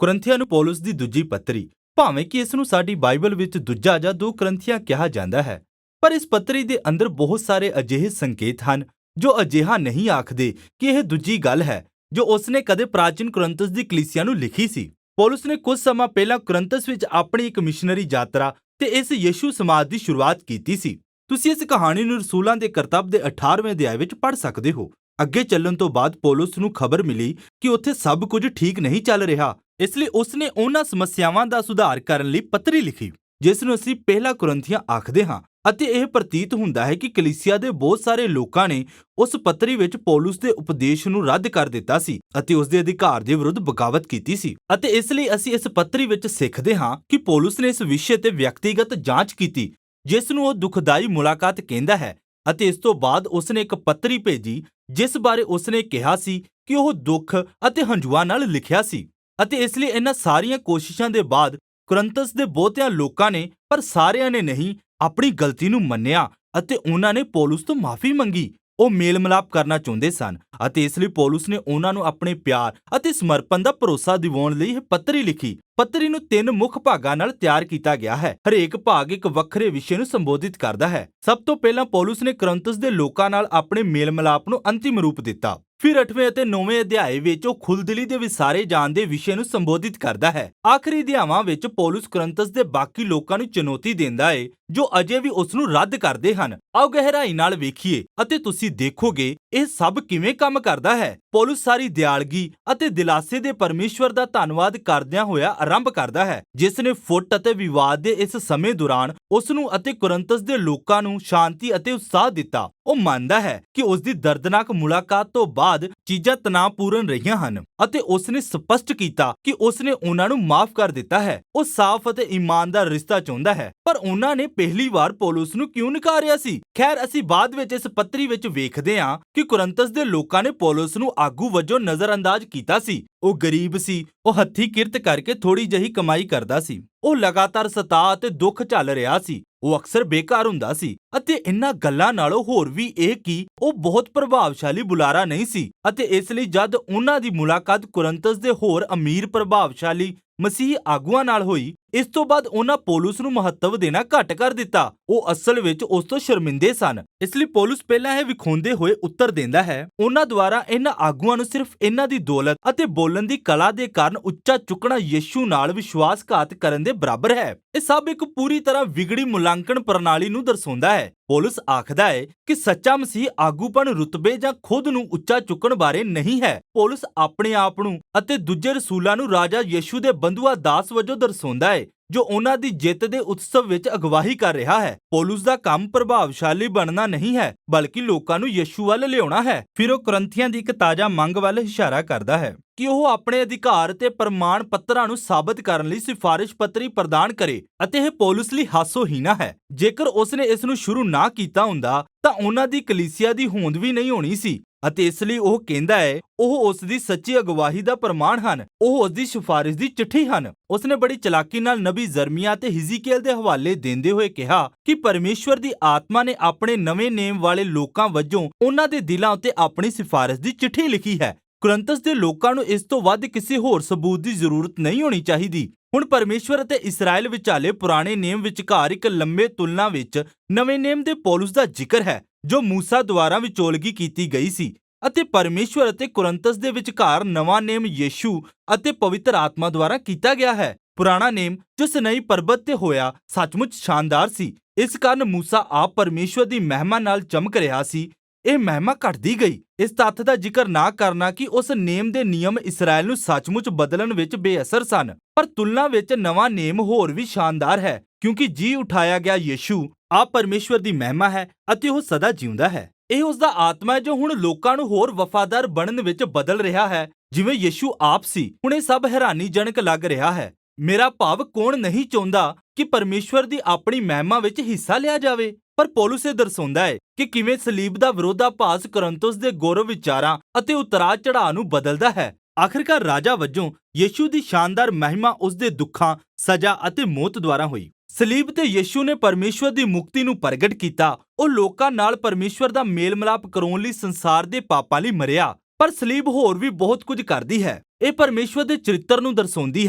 ਕੁਰਿੰਥੀਆਂ ਨੂੰ ਪੌਲਸ ਦੀ ਦੂਜੀ ਪੱਤਰੀ। ਭਾਵੇਂ ਕਿ ਇਸ ਨੂੰ ਸਾਡੀ ਬਾਈਬਲ ਵਿੱਚ ਦੂਜਾ ਜਾਂ 2 ਕੁਰਿੰਥੀਆਂ ਕਿਹਾ ਜਾਂਦਾ ਹੈ, ਪਰ ਇਸ ਪੱਤਰੀ ਦੇ ਅੰਦਰ ਬਹੁਤ ਸਾਰੇ ਅਜਿਹੇ ਸੰਕੇਤ ਹਨ ਜੋ ਅਜਿਹਾ ਨਹੀਂ ਆਖਦੇ ਕਿ ਇਹ ਦੂਜੀ ਗੱਲ ਹੈ ਜੋ ਉਸਨੇ ਕਦੇ ਪ੍ਰਾਚੀਨ ਕੁਰਿੰਥਸ ਦੀ ਕਲੀਸਿਆ ਨੂੰ ਲਿਖੀ ਸੀ। ਪੌਲਸ ਨੇ ਕੁਝ ਸਮਾਂ ਪਹਿਲਾਂ ਕੁਰਿੰਥਸ ਵਿੱਚ ਆਪਣੀ ਇੱਕ ਮਿਸ਼ਨਰੀ ਯਾਤਰਾ ਤੇ ਇਸ ਯਿਸੂ ਸਮਾਜ ਦੀ ਸ਼ੁਰੂਆਤ ਕੀਤੀ ਸੀ। ਤੁਸੀਂ ਇਸ ਕਹਾਣੀ ਨੂੰ ਰਸੂਲਾਂ ਦੇ ਕਰਤੱਵ ਦੇ 18ਵੇਂ ਅਧਿਆਇ ਵਿੱਚ ਪੜ੍ਹ ਸਕਦੇ ਹੋ। ਅੱਗੇ ਚੱਲਣ ਤੋਂ ਬਾਅਦ ਪੌਲਸ ਨੂੰ ਖਬਰ ਮਿਲੀ ਕਿ ਉੱਥੇ ਸਭ ਕੁਝ ਠੀਕ ਨਹੀਂ ਚੱਲ ਰਿਹਾ, ਇਸ ਲਈ ਉਸਨੇ ਉਹਨਾਂ ਸਮੱਸਿਆਵਾਂ ਦਾ ਸੁਧਾਰ ਕਰਨ ਲਈ ਪੱਤਰੀ ਲਿਖੀ ਜਿਸ ਨੂੰ ਅਸੀਂ ਪਹਿਲਾ ਕੁਰਿੰਥੀਆਂ ਆਖਦੇ ਹਾਂ। ਅਤੇ ਇਹ ਪ੍ਰਤੀਤ ਹੁੰਦਾ ਹੈ ਕਿ ਕਲੀਸਿਆ ਦੇ ਬਹੁਤ ਸਾਰੇ ਲੋਕਾਂ ਨੇ ਉਸ ਪੱਤਰੀ ਵਿੱਚ ਪੌਲਸ ਦੇ ਉਪਦੇਸ਼ ਨੂੰ ਰੱਦ ਕਰ ਦਿੱਤਾ ਸੀ ਅਤੇ ਉਸ ਦੇ ਅਧਿਕਾਰ ਦੇ ਵਿਰੁੱਧ ਬਗਾਵਤ ਕੀਤੀ ਸੀ। ਅਤੇ ਇਸ ਲਈ ਅਸੀਂ ਇਸ ਪੱਤਰੀ ਵਿੱਚ ਸਿੱਖਦੇ ਹਾਂ ਕਿ ਪੌਲਸ ਨੇ ਇਸ ਵਿਸ਼ੇ ਤੇ ਵਿਅਕਤੀਗਤ ਜਾਂਚ ਕੀਤੀ ਜਿਸ ਨੂੰ ਉਹ ਦੁਖਦਾਈ ਮੁਲਾਕਾਤ ਕਹਿੰਦਾ ਹੈ। ਅਤੇ ਇਸ ਤੋਂ ਬਾਅਦ ਉਸਨੇ ਇੱਕ ਪੱਤਰੀ ਭੇਜੀ ਜਿਸ ਬਾਰੇ ਉਸਨੇ ਕਿਹਾ ਸੀ ਕਿ ਉਹ ਦੁੱਖ ਅਤੇ ਹੰਝੂਆਂ ਨਾਲ ਲਿਖਿਆ ਸੀ। ਅਤੇ ਇਸ ਲਈ ਇਹਨਾਂ ਸਾਰੀਆਂ ਕੋਸ਼ਿਸ਼ਾਂ ਦੇ ਬਾਅਦ ਕੁਰਿੰਥਸ ਦੇ ਬਹੁਤਿਆਂ ਲੋਕਾਂ ਨੇ, ਪਰ ਸਾਰਿਆਂ ਨੇ ਨਹੀਂ, ਆਪਣੀ ਗਲਤੀ ਨੂੰ ਮੰਨਿਆ ਅਤੇ ਉਹਨਾਂ ਨੇ ਪੌਲਸ ਤੋਂ ਮਾਫੀ ਮੰਗੀ। ਉਹ ਮੇਲ ਮਿਲਾਪ ਕਰਨਾ ਚਾਹੁੰਦੇ ਸਨ ਅਤੇ ਇਸ ਲਈ ਪੌਲਸ ਨੇ ਉਹਨਾਂ ਨੂੰ ਆਪਣੇ ਪਿਆਰ ਅਤੇ ਸਮਰਪਣ ਦਾ ਭਰੋਸਾ ਦਿਵਾਉਣ ਲਈ ਇਹ ਪੱਤਰੀ ਲਿਖੀ। ਪੱਤਰੀ ਨੂੰ 3 ਮੁੱਖ ਭਾਗਾਂ ਨਾਲ ਤਿਆਰ ਕੀਤਾ ਗਿਆ ਹੈ। ਹਰੇਕ ਭਾਗ ਇੱਕ ਵੱਖਰੇ ਵਿਸ਼ੇ ਨੂੰ ਸੰਬੋਧਿਤ ਕਰਦਾ ਹੈ। ਸਭ ਤੋਂ ਪਹਿਲਾਂ ਪੌਲਸ ਨੇ ਕੁਰਿੰਥਸ ਦੇ ਲੋਕਾਂ ਨਾਲ ਆਪਣੇ ਮੇਲ ਮਿਲਾਪ ਨੂੰ ਅੰਤਿਮ ਰੂਪ ਦਿੱਤਾ। ਫਿਰ 8ਵੇਂ ਅਤੇ 9ਵੇਂ ਅਧਿਆਇ ਵਿੱਚ ਉਹ ਖੁੱਲ੍ਹਦਿਲੀ ਦੇ ਵਿਸਾਰੇ ਜਾਣ ਦੇ ਵਿਸ਼ੇ ਨੂੰ ਸੰਬੋਧਿਤ ਕਰਦਾ ਹੈ। ਆਖਰੀ ਅਧਿਆਵਾਂ ਵਿੱਚ ਪੌਲਸ ਕੁਰਿੰਥਸ ਦੇ ਬਾਕੀ ਲੋਕਾਂ ਨੂੰ ਚੁਣੌਤੀ ਦਿੰਦਾ ਹੈ ਜੋ ਅਜੇ ਵੀ ਉਸ ਨੂੰ ਰੱਦ ਕਰਦੇ ਹਨ। ਆਓ ਗਹਿਰਾਈ ਨਾਲ ਵੇਖੀਏ ਅਤੇ ਤੁਸੀਂ ਦੇਖੋਗੇ ਇਹ ਸਭ ਕਿਵੇਂ ਕੰਮ ਕਰਦਾ ਹੈ। ਪੌਲਸ ਸਾਰੀ ਦਿਆਲਗੀ ਅਤੇ ਦਿਲਾਸੇ ਦੇ ਪਰਮੇਸ਼ਵਰ ਦਾ ਧੰਨਵਾਦ ਕਰਦਿਆਂ ਹੋਇਆ ਆਰੰਭ ਕਰਦਾ ਹੈ ਜਿਸ ਨੇ ਫੁੱਟ ਅਤੇ ਵਿਵਾਦ ਦੇ ਇਸ ਸਮੇਂ ਦੌਰਾਨ ਉਸ ਨੂੰ ਅਤੇ ਕੁਰਿੰਥਸ ਦੇ ਲੋਕਾਂ ਨੂੰ ਸ਼ਾਂਤੀ ਅਤੇ ਉਤਸ਼ਾਹ ਦਿੱਤਾ। ਉਹ ਮੰਨਦਾ ਹੈ ਕਿ ਉਸ ਦੀ ਦਰਦਨਾਕ ਮੁਲਾਕਾਤ ਤੋਂ ਬਾਅਦ ਚੀਜ਼ਾਂ ਤਣਾਅਪੂਰਨ ਰਹੀਆਂ ਹਨ ਅਤੇ ਉਸ ਨੇ ਸਪਸ਼ਟ ਕੀਤਾ ਕਿ ਉਸ ਨੇ ਉਹਨਾਂ ਨੂੰ ਮਾਫ ਕਰ ਦਿੱਤਾ ਹੈ। ਉਹ ਸਾਫ਼ ਅਤੇ ਇਮਾਨਦਾਰ ਰਿਸ਼ਤਾ ਚਾਹੁੰਦਾ ਹੈ, ਪਰ ਉਹਨਾਂ ਨੇ ਪਹਿਲੀ ਵਾਰ ਪੌਲਸ ਨੂੰ ਕਿਉਂ ਨਕਾਰਿਆ ਸੀ? ਖੈਰ, ਅਸੀਂ ਬਾਅਦ ਵਿੱਚ ਇਸ ਪੱਤਰੀ ਵਿੱਚ ਵੇਖਦੇ ਹਾਂ ਕਿ ਕੁਰਿੰਥਸ ਦੇ ਲੋਕਾਂ ਨੇ ਪੌਲਸ ਨੂੰ ਆਗੂ ਵਜੋਂ ਨਜ਼ਰਅੰਦਾਜ਼ ਕੀਤਾ ਸੀ। ਉਹ ਗਰੀਬ ਸੀ, ਉਹ ਹੱਥੀਂ ਕਿਰਤ ਕਰਕੇ ਥੋੜੀ ਜਿਹੀ ਕਮਾਈ ਕਰਦਾ ਸੀ, ਉਹ ਲਗਾਤਾਰ ਸਤਾਅ ਅਤੇ ਦੁੱਖ ਝੱਲ ਰਿਹਾ ਸੀ, ਉਹ ਅਕਸਰ ਬੇਕਾਰ ਹੁੰਦਾ ਸੀ ਅਤੇ ਇਹਨਾਂ ਗੱਲਾਂ ਨਾਲੋਂ ਹੋਰ ਵੀ ਇਹ ਕਿ ਉਹ ਬਹੁਤ ਪ੍ਰਭਾਵਸ਼ਾਲੀ ਬੁਲਾਰਾ ਨਹੀਂ ਸੀ। ਅਤੇ ਇਸ ਲਈ ਜਦ ਉਹਨਾਂ ਦੀ ਮੁਲਾਕਾਤ ਕੁਰਿੰਥਸ ਦੇ ਹੋਰ ਅਮੀਰ ਪ੍ਰਭਾਵਸ਼ਾਲੀ ਮਸੀਹੀ ਆਗੂਆਂ ਨਾਲ ਹੋਈ, ਇਸ ਤੋਂ ਬਾਅਦ ਉਹਨਾਂ ਪੌਲਸ ਨੂੰ ਮਹੱਤਵ ਦੇਣਾ ਘੱਟ ਕਰ ਦਿੱਤਾ। ਉਹ ਅਸਲ ਵਿੱਚ ਉਸ ਤੋਂ ਸ਼ਰਮਿੰਦੇ ਸਨ। ਇਸ ਲਈ ਪੌਲਸ ਪਹਿਲਾਂ ਇਹ ਵਿਖਾਉਂਦੇ ਹੋਏ ਉੱਤਰ ਦਿੰਦਾ ਹੈ, ਉਹਨਾਂ ਦੁਆਰਾ ਇਹਨਾਂ ਆਗੂਆਂ ਨੂੰ ਸਿਰਫ ਇਹਨਾਂ ਦੀ ਦੌਲਤ ਅਤੇ ਬੋਲਣ ਦੀ ਕਲਾ ਦੇ ਕਾਰਨ ਉੱਚਾ ਚੁੱਕਣਾ ਯਿਸੂ ਨਾਲ ਵਿਸ਼ਵਾਸਘਾਤ ਕਰਨ ਦੇ ਬਰਾਬਰ ਹੈ। ਇਹ ਸਭ ਇੱਕ ਪੂਰੀ ਤਰ੍ਹਾਂ ਵਿਗੜੀ ਮੁਲਾਂਕਣ ਪ੍ਰਣਾਲੀ ਨੂੰ ਦਰਸਾਉਂਦਾ ਹੈ। ਪੌਲਸ ਆਖਦਾ ਹੈ ਕਿ ਸੱਚਾ ਮਸੀਹ ਆਗੂਪਣ ਰੁਤਬੇ ਜਾਂ ਖੁਦ ਨੂੰ ਉੱਚਾ ਚੁੱਕਣ ਬਾਰੇ ਨਹੀਂ ਹੈ। ਪੌਲਸ ਆਪਣੇ ਆਪ ਨੂੰ ਅਤੇ ਦੂਜੇ ਰਸੂਲਾਂ ਨੂੰ ਰਾਜਾ ਯਿਸੂ ਦੇ ਬੰਧੂਆ ਦਾਸ ਵਜੋਂ ਦਰਸਾਉਂਦਾ ਹੈ ਜੋ ਉਹਨਾਂ ਦੀ ਜਿੱਤ ਦੇ ਉਤਸਵ ਵਿੱਚ ਅਗਵਾਈ ਕਰ ਰਿਹਾ ਹੈ। ਪੌਲਸ ਦਾ ਕੰਮ ਪ੍ਰਭਾਵਸ਼ਾਲੀ ਬਣਨਾ ਨਹੀਂ ਹੈ, ਬਲਕਿ ਲੋਕਾਂ ਨੂੰ ਯਿਸੂ ਵੱਲ ਲਿਆਉਣਾ ਹੈ। ਫਿਰ ਉਹ ਕੁਰਿੰਥੀਆਂ ਦੀ ਇੱਕ ਤਾਜ਼ਾ ਮੰਗ ਵੱਲ ਇਸ਼ਾਰਾ ਕਰਦਾ ਹੈ ਕਿ ਉਹ ਆਪਣੇ ਅਧਿਕਾਰ ਤੇ ਪ੍ਰਮਾਣ ਪੱਤਰਾਂ ਨੂੰ ਸਾਬਤ ਕਰਨ ਲਈ ਸਿਫਾਰਿਸ਼ ਪੱਤਰੀ ਪ੍ਰਦਾਨ ਕਰੇ ਅਤੇ ਇਹ ਪੌਲਸ ਲਈ ਹਾਸੋਹੀਣਾ ਹੈ। ਜੇਕਰ ਉਸਨੇ ਇਸ ਨੂੰ ਸ਼ੁਰੂ ਨਾ ਕੀਤਾ ਹੁੰਦਾ ਤਾਂ ਉਹਨਾਂ ਦੀ ਕਲੀਸਿਆ ਦੀ ਹੋਂਦ ਵੀ ਨਹੀਂ ਹੋਣੀ ਸੀ। ਅਤੇ ਇਸ ਲਈ ਉਹ ਕਹਿੰਦਾ ਹੈ ਉਹ ਉਸ ਦੀ ਸੱਚੀ ਅਗਵਾਈ ਦਾ ਪ੍ਰਮਾਣ ਹਨ, ਉਹ ਉਸ ਦੀ ਸਿਫਾਰਿਸ਼ ਦੀ ਚਿੱਠੀ ਹਨ। ਉਸਨੇ ਬੜੀ ਚਲਾਕੀ ਨਾਲ ਨਬੀ ਜਰਮੀਆ ਤੇ ਹਿਜ਼ਕੀਏਲ ਦੇ ਹਵਾਲੇ ਦਿੰਦੇ ਹੋਏ ਕਿਹਾ ਕਿ ਪਰਮੇਸ਼ਵਰ ਦੀ ਆਤਮਾ ਨੇ ਆਪਣੇ ਨਵੇਂ ਨੇਮ ਵਾਲੇ ਲੋਕਾਂ ਵਜੋਂ ਉਹਨਾਂ ਦੇ ਦਿਲਾਂ ਉੱਤੇ ਆਪਣੀ ਸਿਫਾਰਿਸ਼ ਦੀ ਚਿੱਠੀ ਲਿਖੀ ਹੈ। ਕੁਰਿੰਥਸ ਦੇ ਲੋਕਾਂ ਨੂੰ ਇਸ ਤੋਂ ਵੱਧ ਕਿਸੇ ਹੋਰ ਸਬੂਤ ਦੀ ਜ਼ਰੂਰਤ ਨਹੀਂ ਹੋਣੀ ਚਾਹੀਦੀ। ਹੁਣ ਪਰਮੇਸ਼ਵਰ ਅਤੇ ਇਸਰਾਏਲ ਵਿਚਾਲੇ ਪੁਰਾਣੇ ਨੇਮ ਵਿਚਕਾਰ ਇੱਕ ਲੰਮੇ ਤੁਲਨਾ ਵਿੱਚ ਨਵੇਂ ਨੇਮ ਦੇ ਪੌਲਸ ਦਾ ਜ਼ਿਕਰ ਹੈ ਜੋ ਮੂਸਾ ਦੁਆਰਾ ਵਿਚੋਲਗੀ ਕੀਤੀ ਗਈ ਸੀ ਅਤੇ ਪਰਮੇਸ਼ਵਰ ਅਤੇ ਕੁਰਿੰਥਸ ਦੇ ਵਿਚਕਾਰ ਨਵਾਂ ਨੇਮ ਯਿਸੂ ਅਤੇ ਪਵਿੱਤਰ ਆਤਮਾ ਦੁਆਰਾ ਕੀਤਾ ਗਿਆ ਹੈ। ਪੁਰਾਣਾ ਨੇਮ ਜੋ ਸਨਈ ਪਰਬਤ ਤੇ ਹੋਇਆ ਸੱਚਮੁੱਚ ਸ਼ਾਨਦਾਰ ਸੀ। ਇਸ ਕਾਰਨ ਮੂਸਾ ਆਪ ਪਰਮੇਸ਼ਵਰ ਦੀ ਮਹਿਮਾ ਨਾਲ ਚਮਕ ਰਿਹਾ ਸੀ। ਇਹ ਮਹਿਮਾ ਘਟਦੀ ਗਈ। ਇਸ ਤੱਥ ਦਾ ਜ਼ਿਕਰ ਨਾ ਕਰਨਾ ਕਿ ਉਸ ਨੇਮ ਦੇ ਨਿਯਮ ਇਸਰਾਏਲ ਨੂੰ ਸੱਚਮੁੱਚ ਬਦਲਣ ਵਿੱਚ ਬੇਅਸਰ ਸਨ, ਪਰ ਤੁਲਨਾ ਵਿੱਚ ਨਵਾਂ ਨੇਮ ਹੋਰ ਵੀ ਸ਼ਾਨਦਾਰ ਹੈ ਕਿਉਂਕਿ ਜੀ ਉਠਾਇਆ ਗਿਆ ਯਿਸੂ ਆਪ ਪਰਮੇਸ਼ਵਰ ਦੀ ਮਹਿਮਾ ਹੈ ਅਤੇ ਉਹ ਸਦਾ ਜਿਉਂਦਾ ਹੈ। ਇਹ ਉਸ ਦਾ ਆਤਮਾ ਹੈ ਜੋ ਹੁਣ ਲੋਕਾਂ ਨੂੰ ਹੋਰ ਵਫਾਦਾਰ ਬਣਨ ਵਿੱਚ ਬਦਲ ਰਿਹਾ ਹੈ ਜਿਵੇਂ ਯਿਸੂ ਆਪ ਸੀ। ਹੁਣ ਇਹ ਸਭ ਹੈਰਾਨੀਜਨਕ ਲੱਗ ਰਿਹਾ ਹੈ। ਮੇਰਾ ਭਾਵ ਕੌਣ ਨਹੀਂ ਚਾਹੁੰਦਾ ਕਿ ਪਰਮੇਸ਼ਵਰ ਦੀ ਆਪਣੀ ਮਹਿਮਾ ਵਿੱਚ ਹਿੱਸਾ ਲਿਆ ਜਾਵੇ? ਪਰ ਪੌਲਸ ਇਹ ਦਰਸਾਉਂਦਾ ਹੈ ਕਿ ਕਿਵੇਂ ਸਲੀਬ ਦਾ ਵਿਰੋਧਾਭਾਸ ਕੁਰਿੰਥਸ ਦੇ ਗੌਰਵ ਵਿਚਾਰਾਂ ਅਤੇ ਉਤਰਾਅ ਚੜ੍ਹਾਅ ਨੂੰ ਬਦਲਦਾ ਹੈ। ਆਖਿਰਕਾਰ ਰਾਜਾ ਵਜੋਂ ਯਿਸੂ ਦੀ ਸ਼ਾਨਦਾਰ ਮਹਿਮਾ ਉਸ ਦੇ ਦੁੱਖਾਂ, ਸਜ਼ਾ ਅਤੇ ਮੌਤ ਦੁਆਰਾ ਹੋਈ। ਸਲੀਬ ਤੇ ਯਿਸੂ ਨੇ ਪਰਮੇਸ਼ਵਰ ਦੀ ਮੁਕਤੀ ਨੂੰ ਪ੍ਰਗਟ ਕੀਤਾ। ਉਹ ਲੋਕਾਂ ਨਾਲ ਪਰਮੇਸ਼ਵਰ ਦਾ ਮੇਲ ਮਿਲਾਪ ਕਰਾਉਣ ਲਈ ਸੰਸਾਰ ਦੇ ਪਾਪਾਂ ਲਈ ਮਰਿਆ ਪਰ ਸਲੀਬ ਹੋਰ ਵੀ ਬਹੁਤ ਕੁਝ ਕਰਦੀ ਹੈ। ਇਹ ਪਰਮੇਸ਼ਵਰ ਦੇ ਚਰਿੱਤਰ ਨੂੰ ਦਰਸਾਉਂਦੀ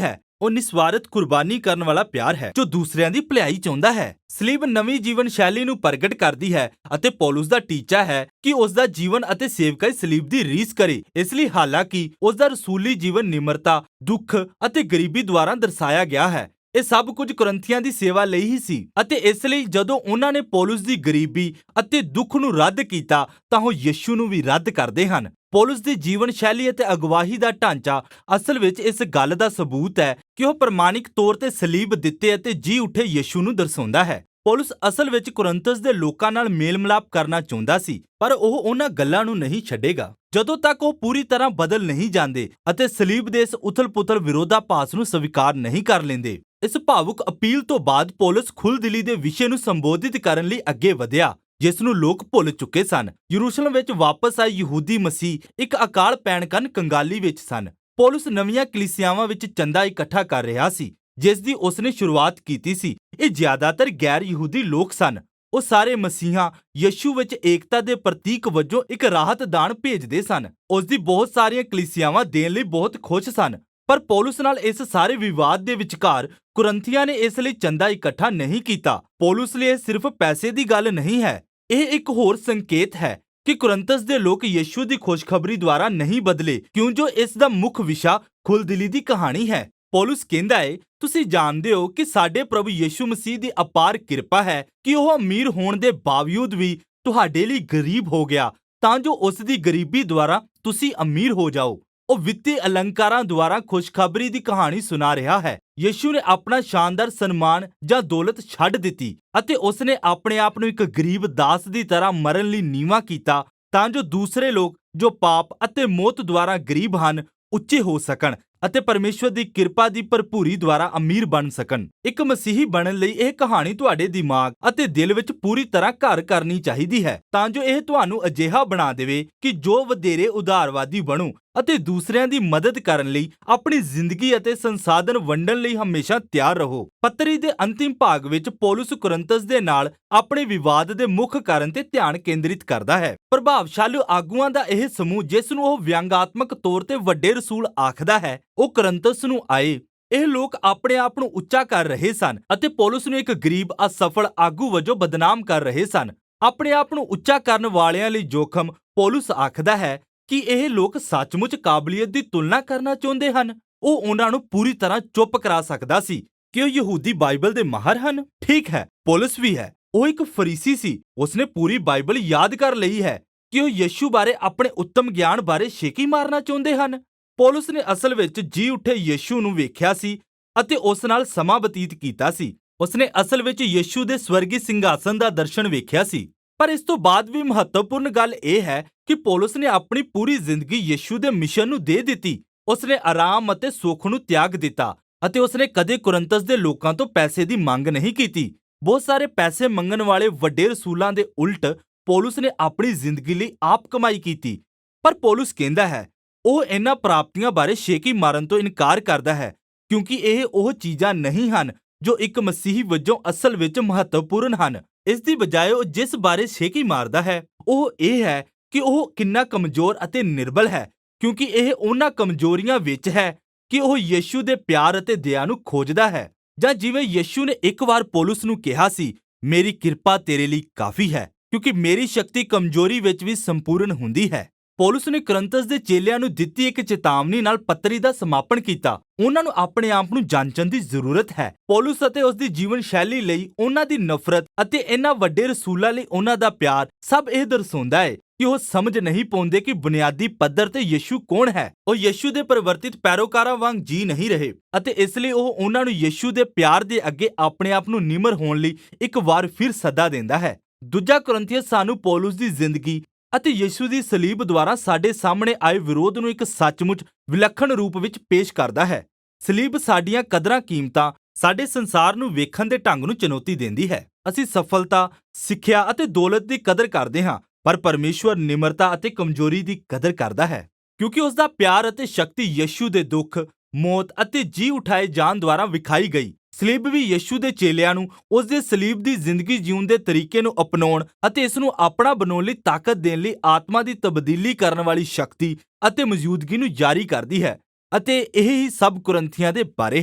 ਹੈ। ਉਹ ਨਿਸਵਾਰਥ ਕੁਰਬਾਨੀ ਕਰਨ ਵਾਲਾ ਪਿਆਰ ਹੈ ਜੋ ਦੂਸਰਿਆਂ ਦੀ ਭਲਾਈ ਚਾਹੁੰਦਾ ਹੈ। ਸਲੀਬ ਨਵੀਂ ਜੀਵਨ ਸ਼ੈਲੀ ਨੂੰ ਪ੍ਰਗਟ ਕਰਦੀ ਹੈ ਅਤੇ ਪੌਲੁਸ ਦਾ ਟੀਚਾ ਹੈ ਕਿ ਉਸ ਦਾ ਜੀਵਨ ਅਤੇ ਸੇਵਕਾਈ ਸਲੀਬ ਦੀ ਰੀਸ ਕਰੇ। ਇਸ ਲਈ ਹਾਲਾਂਕਿ ਉਸ ਦਾ ਰਸੂਲੀ ਜੀਵਨ ਨਿਮਰਤਾ, ਦੁੱਖ ਅਤੇ ਗਰੀਬੀ ਦੁਆਰਾ ਦਰਸਾਇਆ ਗਿਆ ਹੈ, ਇਹ ਸਭ ਕੁਝ ਕੁਰਿੰਥੀਆਂ ਦੀ ਸੇਵਾ ਲਈ ਹੀ ਸੀ ਅਤੇ ਇਸ ਲਈ ਜਦੋਂ ਉਹਨਾਂ ਨੇ ਪੌਲੁਸ ਦੀ ਗਰੀਬੀ ਅਤੇ ਦੁੱਖ ਨੂੰ ਰੱਦ ਕੀਤਾ ਤਾਂ ਉਹ ਯਿਸੂ ਨੂੰ ਵੀ ਰੱਦ ਕਰਦੇ ਹਨ। ਪੌਲੁਸ ਦੀ ਜੀਵਨ ਸ਼ੈਲੀ ਅਤੇ ਅਗਵਾਈ ਦਾ ਢਾਂਚਾ ਅਸਲ ਵਿੱਚ ਇਸ ਗੱਲ ਦਾ ਸਬੂਤ ਹੈ ਕਿ ਉਹ ਪ੍ਰਮਾਣਿਕ ਤੌਰ ਤੇ ਸਲੀਬ ਦਿੱਤੇ ਅਤੇ ਜੀ ਉੱਠੇ ਯਿਸੂ ਨੂੰ ਦਰਸਾਉਂਦਾ ਹੈ। ਪੌਲੁਸ ਅਸਲ ਵਿੱਚ ਕੁਰਿੰਥਸ ਦੇ ਲੋਕਾਂ ਨਾਲ ਮੇਲ ਮਿਲਾਪ ਕਰਨਾ ਚਾਹੁੰਦਾ ਸੀ, ਪਰ ਉਹ ਉਹਨਾਂ ਗੱਲਾਂ ਨੂੰ ਨਹੀਂ ਛੱਡੇਗਾ ਜਦੋਂ ਤੱਕ ਉਹ ਪੂਰੀ ਤਰ੍ਹਾਂ ਬਦਲ ਨਹੀਂ ਜਾਂਦੇ ਅਤੇ ਸਲੀਬ ਦੇ ਇਸ ਉਥਲ-ਪੁਥਲ ਵਿਰੋਧਾਭਾਸ ਨੂੰ ਸਵੀਕਾਰ ਨਹੀਂ ਕਰ ਲੈਂਦੇ। ਇਸ ਭਾਵੁਕ ਅਪੀਲ ਤੋਂ ਬਾਅਦ ਪੌਲੁਸ ਖੁੱਲ੍ਹਦਿਲੀ ਦੇ ਵਿਸ਼ੇ ਨੂੰ ਸੰਬੋਧਿਤ ਕਰਨ ਲਈ ਅੱਗੇ ਵਧਿਆ ਜਿਸ ਨੂੰ ਲੋਕ ਭੁੱਲ ਚੁੱਕੇ ਸਨ। ਯਰੂਸ਼ਲਮ ਵਿੱਚ ਵਾਪਸ ਆਏ ਯਹੂਦੀ ਮਸੀਹ ਇੱਕ ਅਕਾਲ ਪੈਣ ਕਾਰਨ ਕੰਗਾਲੀ ਵਿੱਚ ਸਨ। ਪੌਲੁਸ ਨਵੀਆਂ ਕਲੀਸਿਆਵਾਂ ਵਿੱਚ ਚੰਦਾ ਇਕੱਠਾ ਕਰ ਰਿਹਾ ਸੀ ਜਿਸ ਦੀ ਉਸਨੇ ਸ਼ੁਰੂਆਤ ਕੀਤੀ ਸੀ। ਇਹ ਜ਼ਿਆਦਾਤਰ ਗੈਰ ਯਹੂਦੀ ਲੋਕ ਸਨ। ਉਹ ਸਾਰੇ ਮਸੀਹਾਂ ਯਿਸੂ ਵਿੱਚ ਏਕਤਾ ਦੇ ਪ੍ਰਤੀਕ ਵਜੋਂ ਇੱਕ ਰਾਹਤ ਦਾਨ ਭੇਜਦੇ ਸਨ। ਉਸ ਦੀ ਬਹੁਤ ਸਾਰੀਆਂ ਕਲੀਸਿਆਵਾਂ ਦੇਣ ਲਈ ਬਹੁਤ ਖੁਸ਼ ਸਨ, ਪਰ ਪੌਲੁਸ ਨਾਲ ਇਸ ਸਾਰੇ ਵਿਵਾਦ ਦੇ ਵਿਚਕਾਰ ਕੁਰਿੰਥੀਆਂ ਨੇ ਇਸ ਲਈ ਚੰਦਾ ਇਕੱਠਾ ਨਹੀਂ ਕੀਤਾ। ਪੌਲੁਸ ਲਈ ਇਹ ਸਿਰਫ ਪੈਸੇ ਦੀ ਗੱਲ ਨਹੀਂ ਹੈ, ਇਹ ਇੱਕ ਹੋਰ ਸੰਕੇਤ ਹੈ ਕਿ ਕੁਰਿੰਥਸ ਦੇ ਲੋਕ ਯਿਸੂ ਦੀ ਖੁਸ਼ਖਬਰੀ ਦੁਆਰਾ ਨਹੀਂ ਬਦਲੇ ਕਿਉਂ ਜੋ ਇਸ ਦਾ ਮੁੱਖ ਵਿਸ਼ਾ ਖੁੱਲ੍ਹਦਿਲੀ ਦੀ ਕਹਾਣੀ ਹੈ। ਪੌਲੁਸ ਕਹਿੰਦਾ ਹੈ, ਤੁਸੀਂ ਜਾਣਦੇ ਹੋ ਕਿ ਸਾਡੇ ਪ੍ਰਭੂ ਯਿਸੂ ਮਸੀਹ ਦੀ ਅਪਾਰ ਕਿਰਪਾ ਹੈ ਕਿ ਉਹ ਅਮੀਰ ਹੋਣ ਦੇ ਬਾਵਜੂਦ ਵੀ ਤੁਹਾਡੇ ਲਈ ਗਰੀਬ ਹੋ ਗਿਆ ਤਾਂ ਜੋ ਉਸ ਦੀ ਗਰੀਬੀ ਦੁਆਰਾ ਤੁਸੀਂ ਅਮੀਰ ਹੋ ਜਾਓ। ਉਹ ਵਿੱਤੀ ਅਲੰਕਾਰਾਂ ਦੁਆਰਾ ਖੁਸ਼ਖਬਰੀ ਦੀ ਕਹਾਣੀ ਸੁਣਾ ਰਿਹਾ ਹੈ। ਯਿਸੂ ਨੇ ਆਪਣਾ ਸ਼ਾਨਦਾਰ ਸਨਮਾਨ ਜਾਂ ਦੌਲਤ ਛੱਡ ਦਿੱਤੀ ਅਤੇ ਉਸ ਨੇ ਆਪਣੇ ਆਪ ਨੂੰ ਇੱਕ ਗਰੀਬ ਦਾਸ ਦੀ ਤਰ੍ਹਾਂ ਮਰਨ ਲਈ ਨੀਵਾਂ ਕੀਤਾ ਤਾਂ ਜੋ ਦੂਸਰੇ ਲੋਕ ਜੋ ਪਾਪ ਅਤੇ ਮੌਤ ਦੁਆਰਾ ਗਰੀਬ ਹਨ ਉੱਚੇ ਹੋ ਸਕਣ ਅਤੇ ਪਰਮੇਸ਼ਵਰ ਦੀ ਕਿਰਪਾ ਦੀ ਭਰਪੂਰੀ ਦੁਆਰਾ ਅਮੀਰ ਬਣ ਸਕਣ। ਇੱਕ ਮਸੀਹੀ ਬਣਨ ਲਈ ਇਹ ਕਹਾਣੀ ਤੁਹਾਡੇ ਦਿਮਾਗ ਅਤੇ ਦਿਲ ਵਿੱਚ ਪੂਰੀ ਤਰ੍ਹਾਂ ਘਰ ਕਰਨੀ ਚਾਹੀਦੀ ਹੈ ਤਾਂ ਜੋ ਇਹ ਤੁਹਾਨੂੰ ਅਜਿਹਾ ਬਣਾ ਦੇਵੇ ਕਿ ਜੋ ਵਧੇਰੇ ਉਦਾਰਵਾਦੀ ਬਣੋ ਅਤੇ ਦੂਸਰਿਆਂ ਦੀ ਮਦਦ ਕਰਨ ਲਈ ਆਪਣੀ ਜ਼ਿੰਦਗੀ ਅਤੇ ਸੰਸਾਧਨ ਵੰਡਣ ਲਈ ਹਮੇਸ਼ਾ ਤਿਆਰ ਰਹੋ। ਪੱਤਰੀ ਦੇ ਅੰਤਿਮ ਭਾਗ ਵਿੱਚ ਪੌਲੁਸ ਕੁਰਿੰਥਸ ਦੇ ਨਾਲ ਆਪਣੇ ਵਿਵਾਦ ਦੇ ਮੁੱਖ ਕਾਰਨ ਤੇ ਧਿਆਨ ਕੇਂਦਰਿਤ ਕਰਦਾ ਹੈ। ਪ੍ਰਭਾਵਸ਼ਾਲੀ ਆਗੂਆਂ ਦਾ ਇਹ ਸਮੂਹ ਜਿਸ ਨੂੰ ਉਹ ਵਿਅੰਗਾਤਮਕ ਤੌਰ ਤੇ ਵੱਡੇ ਰਸੂਲ ਆਖਦਾ ਹੈ, ਉਹ ਕੁਰਿੰਥਸ ਨੂੰ ਆਏ। ਇਹ ਲੋਕ ਆਪਣੇ ਆਪ ਨੂੰ ਉੱਚਾ ਕਰ ਰਹੇ ਸਨ ਅਤੇ ਪੌਲੁਸ ਨੂੰ ਇੱਕ ਗਰੀਬ ਅਸਫਲ ਆਗੂ ਵਜੋਂ ਬਦਨਾਮ ਕਰ ਰਹੇ ਸਨ। ਆਪਣੇ ਆਪ ਨੂੰ ਉੱਚਾ ਕਰਨ ਵਾਲਿਆਂ ਲਈ ਜੋਖਮ। ਪੌਲੁਸ ਆਖਦਾ ਹੈ ਕਿ ਇਹ ਲੋਕ ਸੱਚਮੁੱਚ ਕਾਬਲੀਅਤ ਦੀ ਤੁਲਨਾ ਕਰਨਾ ਚਾਹੁੰਦੇ ਹਨ। ਉਹ ਉਹਨਾਂ ਨੂੰ ਪੂਰੀ ਤਰ੍ਹਾਂ ਚੁੱਪ ਕਰਾ ਸਕਦਾ ਸੀ ਕਿ ਉਹ ਯਹੂਦੀ ਬਾਈਬਲ ਦੇ ਮਾਹਰ ਹਨ। ਠੀਕ ਹੈ, ਪੌਲੁਸ ਵੀ ਹੈ। ਉਹ ਇੱਕ ਫਰੀਸੀ ਸੀ। ਉਸਨੇ ਪੂਰੀ ਬਾਈਬਲ ਯਾਦ ਕਰ ਲਈ ਹੈ ਕਿ ਉਹ ਯਿਸੂ ਬਾਰੇ ਆਪਣੇ ਉੱਤਮ ਗਿਆਨ ਬਾਰੇ ਸ਼ੇਕੀ ਮਾਰਨਾ ਚਾਹੁੰਦੇ ਹਨ। ਪੌਲੁਸ ਨੇ ਅਸਲ ਵਿੱਚ ਜੀ ਉੱਠੇ ਯਿਸੂ ਨੂੰ ਵੇਖਿਆ ਸੀ ਅਤੇ ਉਸ ਨਾਲ ਸਮਾਂ ਬਤੀਤ ਕੀਤਾ ਸੀ। ਉਸਨੇ ਅਸਲ ਵਿੱਚ ਯਿਸੂ ਦੇ ਸਵਰਗੀ ਸਿੰਘਾਸਨ ਦਾ ਦਰਸ਼ਨ ਵੇਖਿਆ ਸੀ। ਪਰ ਇਸ ਤੋਂ ਬਾਅਦ ਵੀ ਮਹੱਤਵਪੂਰਨ ਗੱਲ ਇਹ ਹੈ ਕਿ ਪੌਲੁਸ ਨੇ ਆਪਣੀ ਪੂਰੀ ਜ਼ਿੰਦਗੀ ਯਿਸੂ ਦੇ ਮਿਸ਼ਨ ਨੂੰ ਦੇ ਦਿੱਤੀ। ਉਸਨੇ ਆਰਾਮ ਅਤੇ ਸੁੱਖ ਨੂੰ ਤਿਆਗ ਦਿੱਤਾ ਅਤੇ ਉਸਨੇ ਕਦੇ ਕੁਰਿੰਥਸ ਦੇ ਲੋਕਾਂ ਤੋਂ ਪੈਸੇ ਦੀ ਮੰਗ ਨਹੀਂ ਕੀਤੀ। ਬਹੁਤ ਸਾਰੇ ਪੈਸੇ ਮੰਗਣ ਵਾਲੇ ਵੱਡੇ ਰਸੂਲਾਂ ਦੇ ਉਲਟ ਪੌਲੁਸ ਨੇ ਆਪਣੀ ਜ਼ਿੰਦਗੀ ਲਈ ਆਪ ਕਮਾਈ ਕੀਤੀ। ਪਰ ਪੌਲੁਸ ਕਹਿੰਦਾ ਹੈ ਉਹ ਇਹਨਾਂ ਪ੍ਰਾਪਤੀਆਂ ਬਾਰੇ ਸ਼ੇਕੀ ਮਾਰਨ ਤੋਂ ਇਨਕਾਰ ਕਰਦਾ ਹੈ ਕਿਉਂਕਿ ਇਹ ਉਹ ਚੀਜ਼ਾਂ ਨਹੀਂ ਹਨ ਜੋ ਇੱਕ ਮਸੀਹੀ ਵਜੋਂ ਅਸਲ ਵਿੱਚ ਮਹੱਤਵਪੂਰਨ ਹਨ। ਇਸ ਦੀ ਬਜਾਏ ਉਹ ਜਿਸ ਬਾਰੇ ਸ਼ੇਕੀ ਮਾਰਦਾ ਹੈ ਉਹ ਇਹ ਹੈ ਕਿ ਉਹ ਕਿੰਨਾ ਕਮਜ਼ੋਰ ਅਤੇ ਨਿਰਬਲ ਹੈ, ਕਿਉਂਕਿ ਇਹ ਉਹਨਾਂ ਕਮਜ਼ੋਰੀਆਂ ਵਿੱਚ ਹੈ ਕਿ ਉਹ ਯਿਸੂ ਦੇ ਪਿਆਰ ਅਤੇ ਦਇਆ ਨੂੰ ਖੋਜਦਾ ਹੈ। ਜਾਂ ਜਿਵੇਂ ਯਿਸੂ ਨੇ ਇੱਕ ਵਾਰ ਪੌਲੁਸ ਨੂੰ ਕਿਹਾ ਸੀ, ਮੇਰੀ ਕਿਰਪਾ ਤੇਰੇ ਲਈ ਕਾਫੀ ਹੈ ਕਿਉਂਕਿ ਮੇਰੀ ਸ਼ਕਤੀ ਕਮਜ਼ੋਰੀ ਵਿੱਚ ਵੀ ਸੰਪੂਰਨ ਹੁੰਦੀ ਹੈ। ਪੌਲੁਸ ਨੇ ਕੁਰਿੰਥਸ ਦੇ ਚੇਲਿਆਂ ਨੂੰ ਦਿੱਤੀ ਇੱਕ ਚੇਤਾਵਨੀ ਨਾਲ ਪੱਤਰੀ ਦਾ ਸਮਾਪਨ ਕੀਤਾ। ਉਹਨਾਂ ਨੂੰ ਆਪਣੇ ਆਪ ਨੂੰ ਜਾਂਚਣ ਦੀ ਜ਼ਰੂਰਤ ਹੈ। ਪੌਲੁਸ ਅਤੇ ਉਸ ਦੀ ਜੀਵਨ ਸ਼ੈਲੀ ਲਈ ਉਹਨਾਂ ਦੀ ਨਫ਼ਰਤ ਅਤੇ ਇਹਨਾਂ ਵੱਡੇ ਰਸੂਲਾਂ ਲਈ ਉਹਨਾਂ ਦਾ ਪਿਆਰ ਸਭ ਇਹ ਦਰਸਾਉਂਦਾ ਹੈ ਕਿ ਉਹ ਸਮਝ ਨਹੀਂ ਪਾਉਂਦੇ ਕਿ ਬੁਨਿਆਦੀ ਪੱਧਰ ਤੇ ਯਿਸੂ ਕੌਣ ਹੈ। ਉਹ ਯਿਸੂ ਦੇ ਪਰਿਵਰਤਿਤ ਪੈਰੋਕਾਰਾਂ ਵਾਂਗ ਜੀ ਨਹੀਂ ਰਹੇ ਅਤੇ ਇਸ ਲਈ ਉਹ ਉਹਨਾਂ ਨੂੰ ਯਿਸੂ ਦੇ ਪਿਆਰ ਦੇ ਅੱਗੇ ਆਪਣੇ ਆਪ ਨੂੰ ਨਿਮਰ ਹੋਣ ਲਈ ਇੱਕ ਵਾਰ ਫਿਰ ਸੱਦਾ ਦਿੰਦਾ ਹੈ। ਦੂਜਾ ਕੁਰਿੰਥੀਅਸ ਸਾਨੂੰ ਪੌਲੁਸ ਦੀ ਜ਼ਿੰਦਗੀ ਅਤੇ ਯਿਸੂ ਦੀ ਸਲੀਬ ਦੁਆਰਾ ਸਾਡੇ ਸਾਹਮਣੇ ਆਏ ਵਿਰੋਧ ਨੂੰ ਇੱਕ ਸੱਚਮੁੱਚ ਵਿਲੱਖਣ ਰੂਪ ਵਿੱਚ ਪੇਸ਼ ਕਰਦਾ ਹੈ। ਸਲੀਬ ਸਾਡੀਆਂ ਕਦਰਾਂ ਕੀਮਤਾਂ, ਸਾਡੇ ਸੰਸਾਰ ਨੂੰ ਵੇਖਣ ਦੇ ਢੰਗ ਨੂੰ ਚੁਣੌਤੀ ਦਿੰਦੀ ਹੈ। ਅਸੀਂ ਸਫਲਤਾ, ਸਿੱਖਿਆ ਅਤੇ ਦੌਲਤ ਦੀ ਕਦਰ ਕਰਦੇ ਹਾਂ, ਪਰ ਪਰਮੇਸ਼ਵਰ ਨਿਮਰਤਾ ਅਤੇ ਕਮਜ਼ੋਰੀ ਦੀ ਕਦਰ ਕਰਦਾ ਹੈ ਕਿਉਂਕਿ ਉਸ ਦਾ ਪਿਆਰ ਅਤੇ ਸ਼ਕਤੀ ਯਿਸੂ ਦੇ ਦੁੱਖ, ਮੌਤ ਅਤੇ ਜੀ ਉਠਾਏ ਜਾਣ ਦੁਆਰਾ ਵਿਖਾਈ ਗਈ। ਸਲੀਬ ਵੀ ਯਿਸੂ ਦੇ ਚੇਲਿਆਂ ਨੂੰ ਉਸ ਦੇ ਸਲੀਬ ਦੀ ਜ਼ਿੰਦਗੀ ਜਿਉਣ ਦੇ ਤਰੀਕੇ ਨੂੰ ਅਪਣਾਉਣ ਅਤੇ ਇਸ ਨੂੰ ਆਪਣਾ ਬਣਾਉਣ ਲਈ ਤਾਕਤ ਦੇਣ ਲਈ ਆਤਮਾ ਦੀ ਤਬਦੀਲੀ ਕਰਨ ਵਾਲੀ ਸ਼ਕਤੀ ਅਤੇ ਮੌਜੂਦਗੀ ਨੂੰ ਜਾਰੀ ਕਰਦੀ ਹੈ ਅਤੇ ਇਹ ਹੀ ਸਭ ਕੁਰਿੰਥੀਆਂ ਦੇ ਬਾਰੇ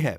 ਹੈ।